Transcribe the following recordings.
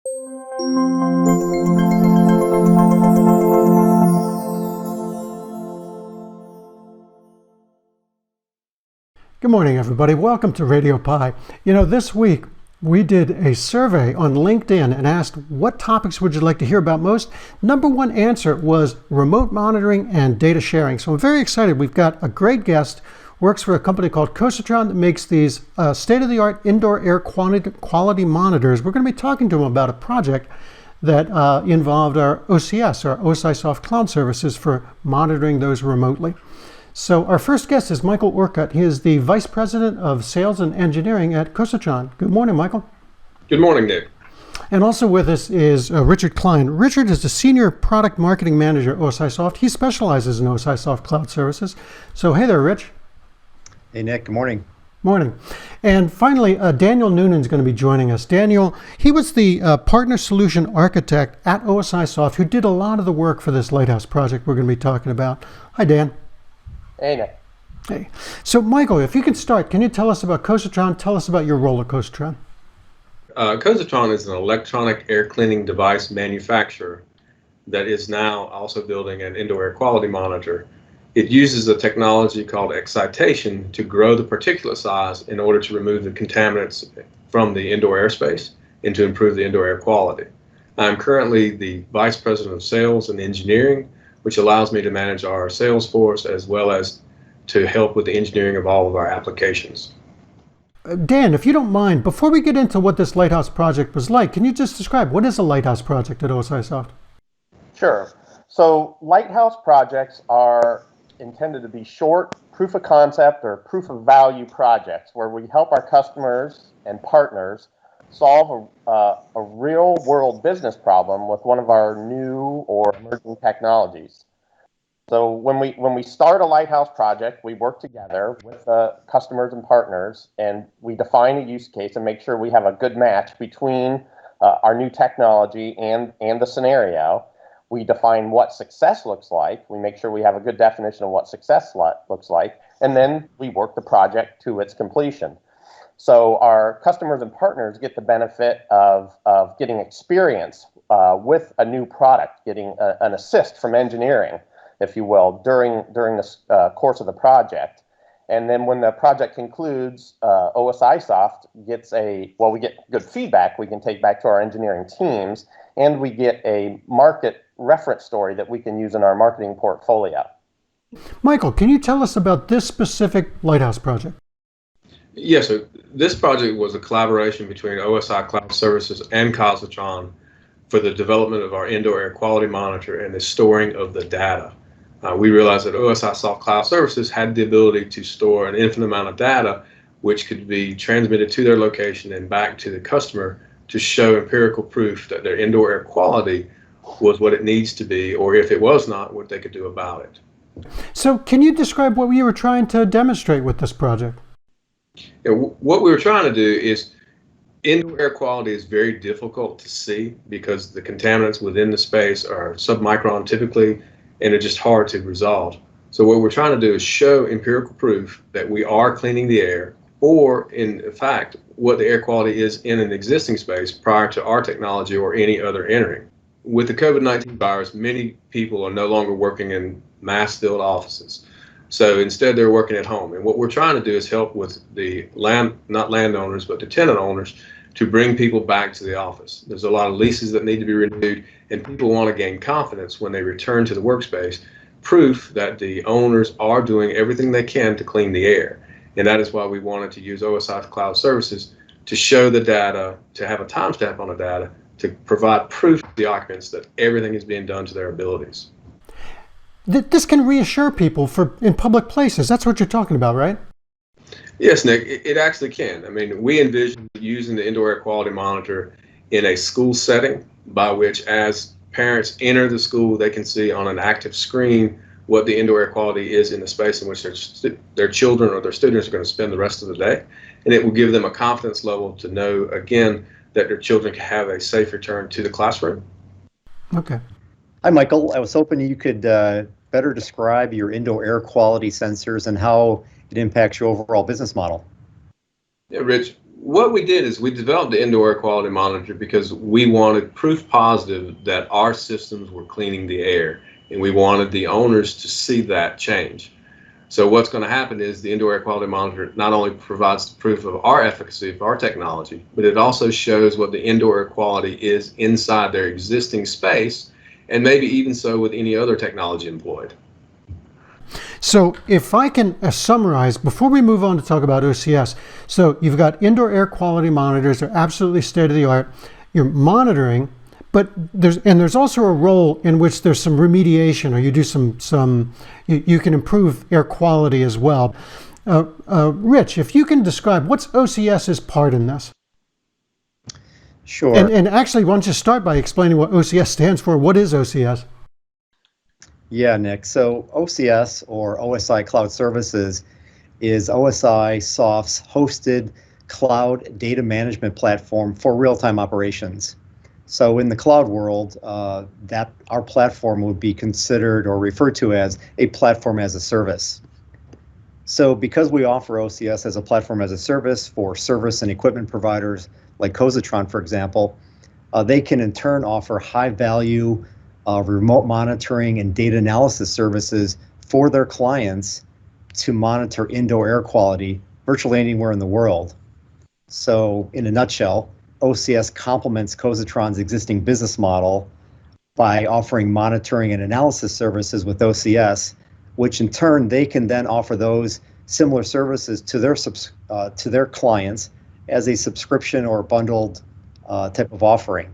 Good morning, everybody. Welcome to Radio Pi. This week we did a survey on LinkedIn and asked what topics would you like to hear about most. Number one answer was remote monitoring and data sharing. So I'm very excited. We've got a great guest, works for a company called Kosotron that makes these state-of-the-art indoor air quality monitors. We're going to be talking to him about a project that involved our OCS, our OSIsoft Cloud Services, for monitoring those remotely. So our first guest is Michael Orcutt. He is the Vice President of Sales and Engineering at Kosotron. Good morning, Michael. Good morning, Nick. And also with us is Richard Klein. Richard is the Senior Product Marketing Manager at OSIsoft. He specializes in OSIsoft Cloud Services. So hey there, Rich. Hey, Nick. Good morning. Morning. And finally, Daniel Noonen is going to be joining us. Daniel, he was the Partner Solution Architect at OSIsoft who did a lot of the work for this Lighthouse project we're going to be talking about. Hi, Dan. Hey, Nick. Hey. So, Michael, if you can start, can you tell us about Kosotron? Tell us about your role at Kosotron. Kosotron is an electronic air cleaning device manufacturer that is now also building an indoor air quality monitor. It uses a technology called excitation to grow the particulate size in order to remove the contaminants from the indoor airspace and to improve the indoor air quality. I'm currently the Vice President of Sales and Engineering, which allows me to manage our sales force as well as to help with the engineering of all of our applications. Dan, if you don't mind, before we get into what this Lighthouse project was like, can you just describe what is a Lighthouse project at OSIsoft? Sure. So Lighthouse projects are intended to be short proof of concept or proof of value projects where we help our customers and partners solve a real world business problem with one of our new or emerging technologies. So when we start a Lighthouse project, we work together with customers and partners, and we define a use case and make sure we have a good match between our new technology and the scenario. We define what success looks like. We make sure we have a good definition of what success looks like, and then we work the project to its completion. So our customers and partners get the benefit of getting experience with a new product, getting an assist from engineering, if you will, during the course of the project. And then when the project concludes, OSIsoft gets we get good feedback we can take back to our engineering teams, and we get a market reference story that we can use in our marketing portfolio. Michael, can you tell us about this specific Lighthouse project? Yes, so this project was a collaboration between OSI Cloud Services and Kosotron for the development of our indoor air quality monitor and the storing of the data. We realized that OSIsoft Cloud Services had the ability to store an infinite amount of data which could be transmitted to their location and back to the customer to show empirical proof that their indoor air quality was what it needs to be, or if it was not, what they could do about it. So can you describe what you were trying to demonstrate with this project? What we were trying to do is, indoor air quality is very difficult to see because the contaminants within the space are submicron typically, and it's just hard to resolve. So what we're trying to do is show empirical proof that we are cleaning the air, or in fact, what the air quality is in an existing space prior to our technology or any other entering. With the COVID-19 virus, many people are no longer working in mass-filled offices. So instead, they're working at home. And what we're trying to do is help with the not landowners, but the tenant owners, to bring people back to the office. There's a lot of leases that need to be renewed, and people want to gain confidence when they return to the workspace, proof that the owners are doing everything they can to clean the air. And that is why we wanted to use OSIsoft Cloud Services to show the data, to have a timestamp on the data, to provide proof to the occupants that everything is being done to their abilities. This can reassure people in public places. That's what you're talking about, right? Yes, Nick, it actually can. I mean, we envision using the indoor air quality monitor in a school setting by which, as parents enter the school, they can see on an active screen what the indoor air quality is in the space in which their children or their students are going to spend the rest of the day. And it will give them a confidence level to know, again, that their children can have a safe return to the classroom. Okay. Hi, Michael. I was hoping you could better describe your indoor air quality sensors and how it impacts your overall business model. Yeah, Rich, what we did is we developed the indoor air quality monitor because we wanted proof positive that our systems were cleaning the air, and we wanted the owners to see that change. So what's going to happen is the indoor air quality monitor not only provides the proof of our efficacy of our technology, but it also shows what the indoor air quality is inside their existing space, and maybe even so with any other technology employed. So if I can summarize, before we move on to talk about OCS, so you've got indoor air quality monitors, they're absolutely state of the art. You're monitoring, but there's also a role in which there's some remediation, or you do you can improve air quality as well. Rich, if you can describe what's OCS's part in this? Sure. And actually, why don't you start by explaining what OCS stands for? What is OCS? Yeah, Nick. So OCS, or OSI Cloud Services, is OSIsoft's hosted cloud data management platform for real-time operations. So in the cloud world, that our platform would be considered or referred to as a platform as a service. So because we offer OCS as a platform as a service for service and equipment providers like Kosotron, for example, they can in turn offer high-value remote monitoring and data analysis services for their clients to monitor indoor air quality virtually anywhere in the world. So in a nutshell, OCS complements Kosotron's existing business model by offering monitoring and analysis services with OCS, which in turn they can then offer those similar services to their clients as a subscription or bundled type of offering.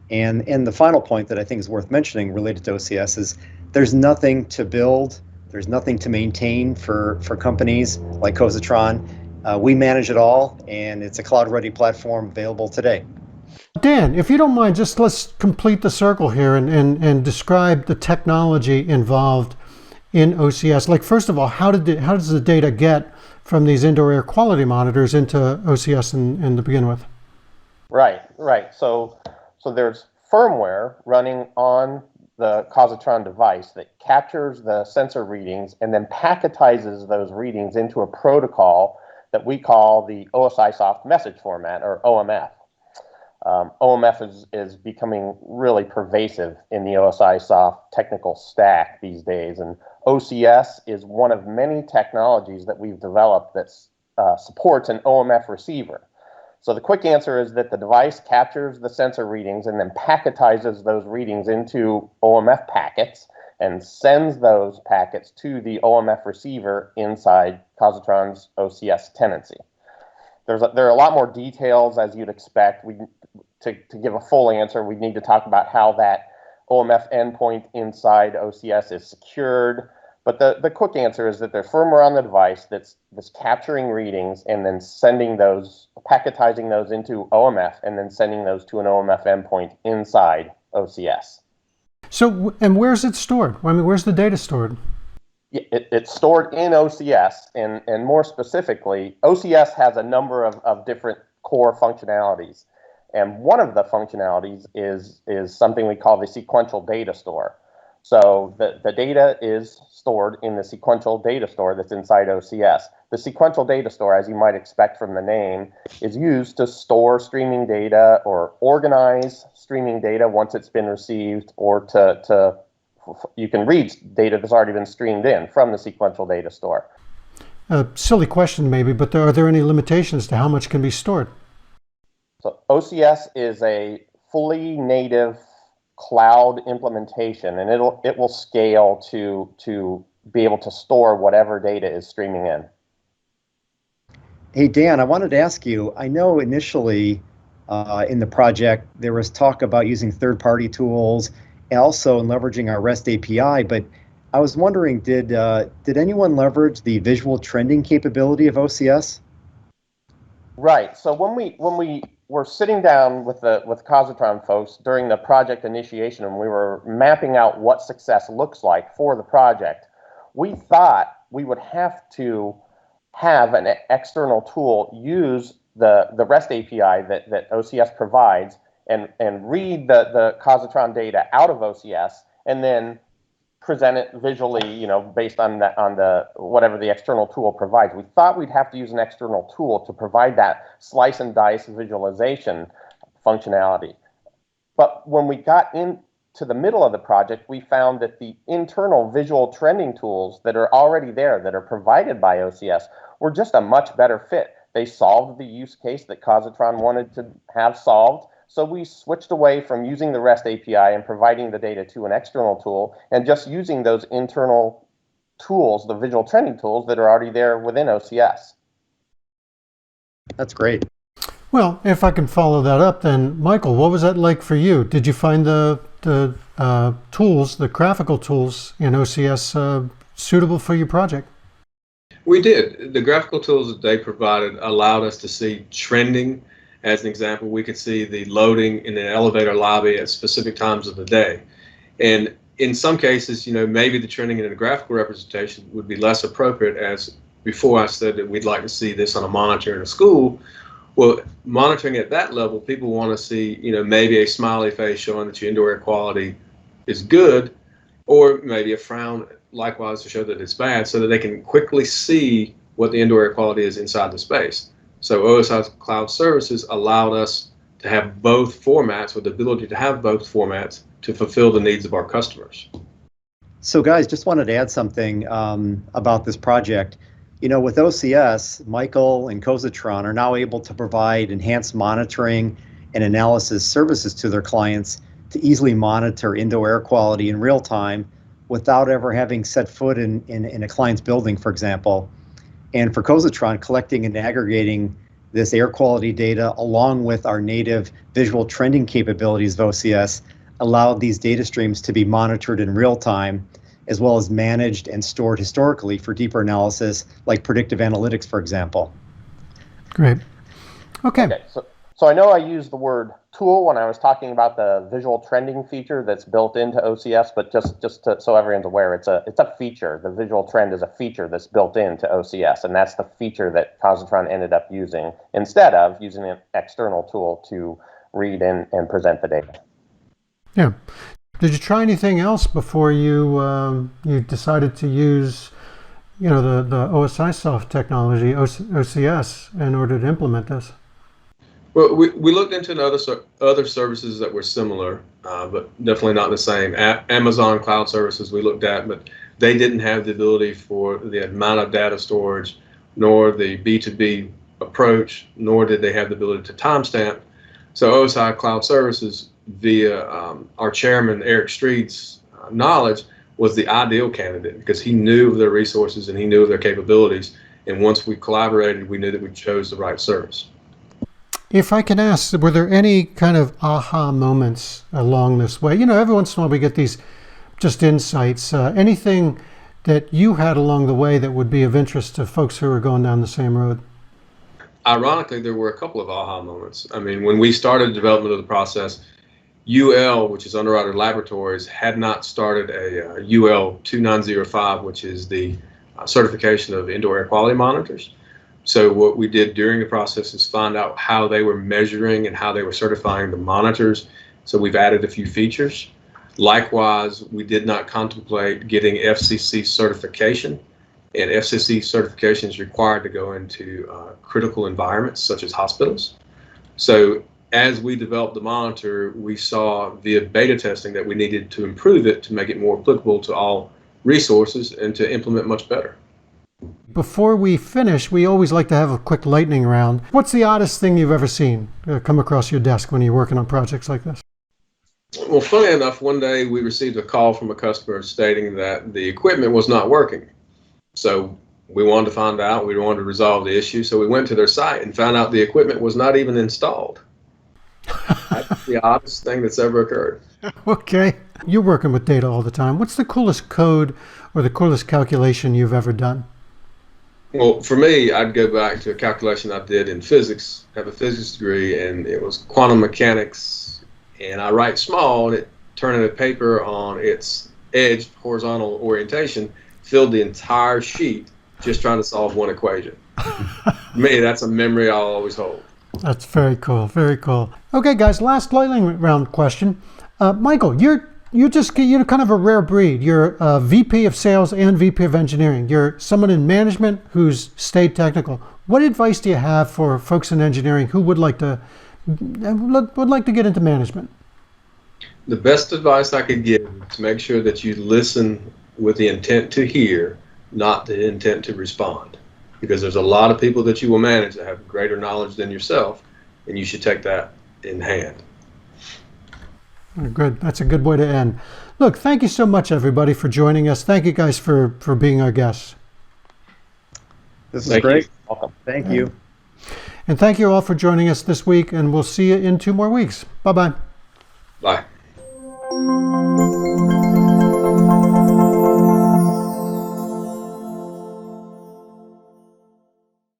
And the final point that I think is worth mentioning related to OCS is there's nothing to build, there's nothing to maintain for companies like Kosotron. We manage it all, and it's a cloud-ready platform available today. Dan, if you don't mind, let's complete the circle here and describe the technology involved in OCS. Like, first of all, how does the data get from these indoor air quality monitors into OCS to begin with? Right. So there's firmware running on the Kosotron device that captures the sensor readings and then packetizes those readings into a protocol that we call the OSIsoft message format, or OMF. OMF is becoming really pervasive in the OSIsoft technical stack these days, and OCS is one of many technologies that we've developed that supports an OMF receiver. So the quick answer is that the device captures the sensor readings and then packetizes those readings into OMF packets and sends those packets to the OMF receiver inside Kosotron's OCS tenancy. There are a lot more details, as you'd expect. To give a full answer, we need to talk about how that OMF endpoint inside OCS is secured. But the quick answer is that there's firmware on the device that's capturing readings and then packetizing those into OMF and then sending those to an OMF endpoint inside OCS. So, and where's it stored? I mean, where's the data stored? It's stored in OCS, and more specifically, OCS has a number of different core functionalities. And one of the functionalities is something we call the sequential data store. So the data is stored in the sequential data store that's inside OCS. The sequential data store, as you might expect from the name, is used to store streaming data or organize streaming data once it's been received, or you can read data that's already been streamed in from the sequential data store. A silly question maybe, but are there any limitations to how much can be stored? So OCS is a fully native cloud implementation, and it will scale to be able to store whatever data is streaming in. Hey, Dan, I wanted to ask you, I know initially in the project there was talk about using third-party tools and also in leveraging our REST API, but I was wondering, did anyone leverage the visual trending capability of OCS? Right. So when we were sitting down with Kosotron folks during the project initiation, and we were mapping out what success looks like for the project, we thought we would have to have an external tool use the REST API that OCS provides and read the Kosotron data out of OCS and then present it visually, based on the whatever the external tool provides. We thought we'd have to use an external tool to provide that slice and dice visualization functionality. But when we got into the middle of the project, we found that the internal visual trending tools that are already there, that are provided by OCS, were just a much better fit. They solved the use case that Kosotron wanted to have solved. So we switched away from using the REST API and providing the data to an external tool and just using those internal tools, the visual trending tools that are already there within OCS. That's great. Well, if I can follow that up, then Michael, what was that like for you? Did you find the tools, the graphical tools in OCS suitable for your project? We did. The graphical tools that they provided allowed us to see trending. As an example, we could see the loading in an elevator lobby at specific times of the day. And in some cases, maybe the trending in a graphical representation would be less appropriate, as before I said that we'd like to see this on a monitor in a school. Well, monitoring at that level, people want to see, maybe a smiley face showing that your indoor air quality is good, or maybe a frown likewise to show that it's bad, so that they can quickly see what the indoor air quality is inside the space. So OSIsoft Cloud Services allowed us to have both formats, with the ability to have both formats to fulfill the needs of our customers. So guys, just wanted to add something about this project. With OCS, Michael and Kosotron are now able to provide enhanced monitoring and analysis services to their clients to easily monitor indoor air quality in real time without ever having set foot in a client's building, for example. And for Kosotron, collecting and aggregating this air quality data along with our native visual trending capabilities of OCS allowed these data streams to be monitored in real time, as well as managed and stored historically for deeper analysis, like predictive analytics, for example. Great. Okay. So I know I used the word tool when I was talking about the visual trending feature that's built into OCS, but so everyone's aware, it's a feature. The visual trend is a feature that's built into OCS, and that's the feature that Kosotron ended up using instead of using an external tool to read and present the data. Yeah. Did you try anything else before you decided to use, the OSIsoft technology, OCS, in order to implement this? Well, we looked into other services that were similar, but definitely not the same. Amazon Cloud Services we looked at, but they didn't have the ability for the amount of data storage, nor the B2B approach, nor did they have the ability to timestamp. So OSI Cloud Services, via our chairman, Eric Street's knowledge, was the ideal candidate because he knew of their resources and he knew of their capabilities. And once we collaborated, we knew that we chose the right service. If I can ask, were there any kind of aha moments along this way? Every once in a while we get these just insights. Anything that you had along the way that would be of interest to folks who are going down the same road? Ironically, there were a couple of aha moments. I mean, when we started the development of the process, UL, which is Underwriter Laboratories, had not started a UL 2905, which is the certification of indoor air quality monitors. So what we did during the process is find out how they were measuring and how they were certifying the monitors. So we've added a few features. Likewise, we did not contemplate getting FCC certification, and FCC certification is required to go into critical environments such as hospitals. So as we developed the monitor, we saw via beta testing that we needed to improve it to make it more applicable to all resources and to implement much better. Before we finish, we always like to have a quick lightning round. What's the oddest thing you've ever seen come across your desk when you're working on projects like this? Well, funny enough, one day we received a call from a customer stating that the equipment was not working. So we wanted to find out, we wanted to resolve the issue. So we went to their site and found out the equipment was not even installed. That's the oddest thing that's ever occurred. Okay. You're working with data all the time. What's the coolest code or the coolest calculation you've ever done? Well, for me, I'd go back to a calculation I did in physics. I have a physics degree, and it was quantum mechanics. And I write small, and it turned a paper on its edge, horizontal orientation, filled the entire sheet just trying to solve one equation. For me, that's a memory I'll always hold. That's very cool. Very cool. Okay, guys, last lightning round question. Michael, you're you're kind of a rare breed. You're a VP of sales and VP of engineering. You're someone in management who's stayed technical. What advice do you have for folks in engineering who would like to get into management? The best advice I could give is to make sure that you listen with the intent to hear, not the intent to respond. Because there's a lot of people that you will manage that have greater knowledge than yourself, and you should take that in hand. Good. That's a good way to end. Look, thank you so much, everybody, for joining us. Thank you guys for being our guests. This is great. Welcome. Thank you. And thank you all for joining us this week, and we'll see you in 2 more weeks. Bye-bye.